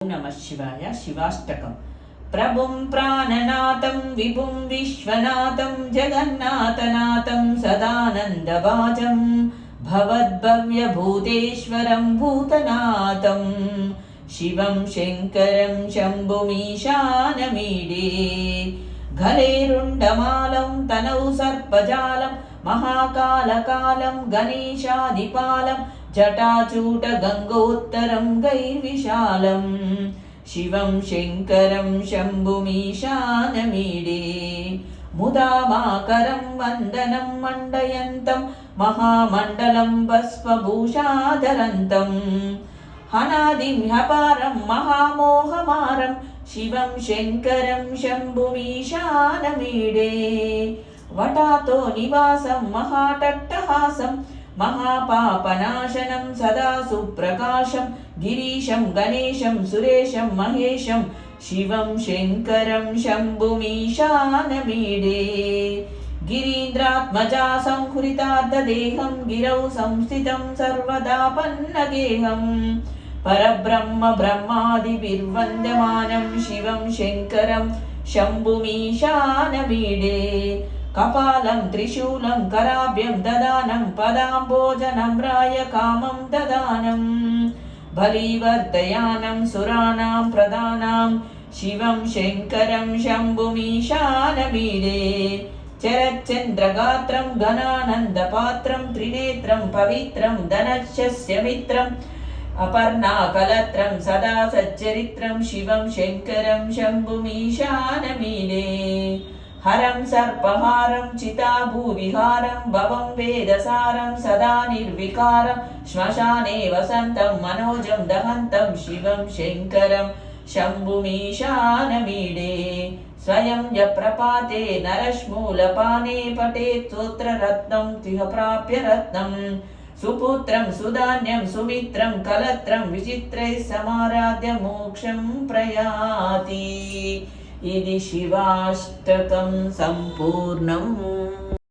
नमः शिवाय। शिवाष्टकम्। प्रभुं प्राणनाथं विभुं विश्वनाथं जगन्नाथनाथं सदानन्दवाजं भवद्भव्यभूतेश्वरं भूतनाथं शिवं शङ्करं शम्भुमीशानमीडे गलेरुण्डमालं तनौ सर्पजालं महाकालकालं गणेशादिपालं जटाचूटगङ्गोत्तरं गैर्विशालं शिवं शङ्करं शम्भुमीशानमीडे मुदामाकरं वन्दनं मण्डयन्तं महामण्डलं भस्मभूषाधरन्तं अनादिं ह्यपारं महामोहमारं शिवं शङ्करं शम्भुमीशानमीडे वटातो निवासं महाटट्टहासं महापापनाशनं सदा सुप्रकाशं गिरीशं गणेशं सुरेशं महेशं शिवं शङ्करं शम्भुमीशानमीडे गिरीन्द्रात्मजा संहृतार्धदेहं गिरौ संस्थितं सर्वदा पन्नगेहं परब्रह्म ब्रह्मादिभिर्वन्द्यमानं शिवं शङ्करं शम्भुमीशानमीडे कपालं त्रिशूलं कराभ्यं ददानं पदाम्बोजनम्राय कामं ददानं बलिवर्तयानं सुराणां प्रदानं शिवं शङ्करं शम्भुमीशानमीडे चरच्चन्द्रगात्रं घनानन्दपात्रं त्रिनेत्रं पवित्रं धनश्चस्य मित्रम् अपर्णाकलत्रं सदा सच्चरित्रं शिवं शङ्करं शम्भुमीशानमीडे हरं सर्पहारं चिताभूविहारं भवं वेदसारं सदा निर्विकारं श्मशाने वसन्तं मनोजं दहन्तं शिवं शङ्करं शम्भुमीशानमीडे स्वयं यप्रपाते नरश्मूलपाने पठेत् स्तोत्ररत्नं तिह प्राप्य रत्नं सुपुत्रं सुधान्यं सुमित्रं कलत्रं विचित्रैः समाराध्य मोक्षं प्रयाति। इति शिवाष्टकं सम्पूर्णम्।